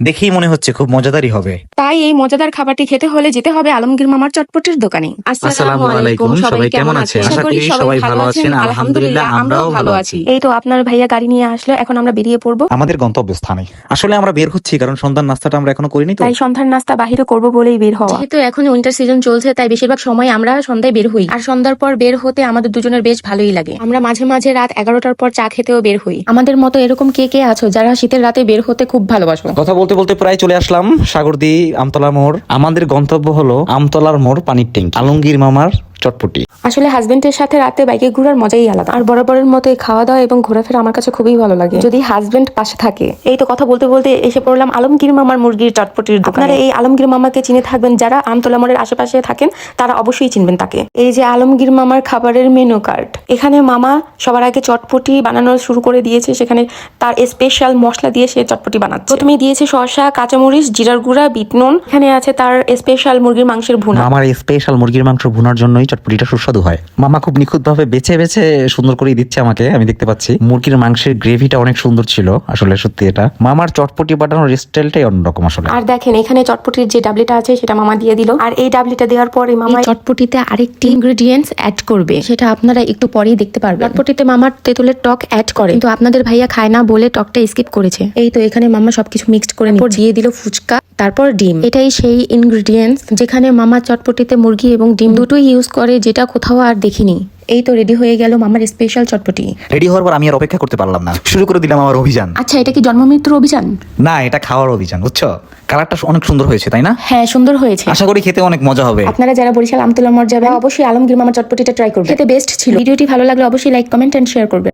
দেখেই মনে হচ্ছে খুব মজাদারই হবে। তাই এই মজাদার খাবারটি খেতে হলে যেতে হবে আলমগীর মামার চটপটির দোকানে। আসসালামু আলাইকুম, সবাই কেমন আছেন? আশা করি সবাই ভালো আছেন। আলহামদুলিল্লাহ, আমরাও ভালো আছি। এই তো আপনার ভাইয়া গাড়ি নিয়ে আসলো, এখন আমরা বেরিয়ে পড়বো। আমাদের গন্তব্যস্থানে আসলে আমরা বের হচ্ছি কারণ সন্ধ্যার নাস্তাটা আমরা এখনো করিনি তো। তাই সন্ধ্যার নাস্তা বাহিরে করব বলেই বের হওয়া। যেহেতু এখন উইন্টার সিজন চলছে, তাই বেশিরভাগ সময় আমরা সন্ধ্যায় বের হই। আর সন্ধ্যার পর বের হতে আমাদের দুজনের বেশ ভালোই লাগে। আমরা মাঝে মাঝে রাত 11টার পর চা খেতেও বের হই। আমাদের মতো এরকম কে কে আছো যারা শীতের রাতে বের হতে খুব ভালোবাসো? কথা বলতে বলতে প্রায় চলে আসলাম সাগরদি আমতলা মোড়। আমাদের গন্তব্য হলো আমতলার মোড় পানির ট্যাঙ্কি, আলমগীর মামার চটপটি। আসলে হাজবেন্ডের সাথে রাতে বাইকে ঘোরার মজাই আলাদা। আর বরাবরের মতো এই খাওয়া দাওয়া এবং ঘোরাফেরা আমার কাছে খুবই ভালো লাগে, যদি হাজবেন্ড পাশে থাকে। এই তো কথা বলতে বলতে এসে পড়লাম আলমগীর মামার মুরগির চটপটির দোকানে। আপনারা এই আলমগীর মামাকে চিনে থাকবেন, যারা আমতলা মোড়ের আশেপাশে থাকেন তারা অবশ্যই চিনবেন তাকে। এই যে আলমগীর মামার খাবারের মেনু কার্ড, এখানে মামা সবার আগে চটপটি বানানো শুরু করে দিয়েছে। সেখানে তার স্পেশাল মশলা দিয়ে সে চটপটি বানাচ্ছে। প্রথমে দিয়েছে শসা, কাঁচামরিচ, জিরার গুঁড়া, বিট নুন। এখানে আছে তার স্পেশাল মুরগির মাংসের ভুনা। আমার স্পেশাল মুরগির মাংস ভুনার জন্যই চটপটিটা সুস্বাদু হয়। মামা খুব নিখুঁত ভাবে বেছে বেছে সুন্দর করে দিচ্ছে আমাকে, আমি দেখতে পাচ্ছি। মুরগির মাংসের গ্রেভিটা অনেক সুন্দর ছিল আসলে, সত্যি এটা মামার চটপটি বানানোর স্টাইলটাই অন্যরকম আসলে। আর দেখেন এখানে চটপটির যে ডাবলিটা আছে সেটা মামা দিয়ে দিল। আর এই ডাবলিটা দেওয়ার পরে মামা চটপটিতে আরেকটি ইনগ্রেডিয়েন্টস অ্যাড করবে, সেটা আপনারা একটু পরেই দেখতে পারবেন। চটপটিতে মামার তেঁতুলের টক অ্যাড করে, কিন্তু আপনাদের ভাইয়া খায় না বলে টকটা স্কিপ করেছে। এই তো এখানে মামা সবকিছু মিক্সড করে দিয়ে দিল ফুচকা, তারপর ডিম। এটাই সেই ইনগ্রেডিয়েন্টস যেখানে মামা চটপটিতে মুরগি এবং ডিম দুটোই ইউজ করে, যেটা কোথাও আর দেখিনি। এই তো রেডি হয়ে গেল মামার স্পেশাল চটপটি। রেডি হওয়ার পর আমি আর অপেক্ষা করতে পারলাম না, শুরু করে দিলাম আমার অভিযান। আচ্ছা, এটা কি জন্ম মৃত্যুর অভিযান? না, এটা খাওয়ার অভিযান, বুঝছো? কালারটা অনেক সুন্দর হয়েছে, তাই না? হ্যাঁ, সুন্দর হয়েছে। আশা করি খেতে অনেক মজা হবে। আপনারা যারা বরিশাল আমতলা মোড় যাবেন অবশ্যই আলমগীর মামার চটপটিটা ট্রাই করবেন, খেতে বেস্ট ছিল। ভিডিওটি ভালো লাগলে অবশ্যই লাইক, কমেন্ট এন্ড শেয়ার করবেন।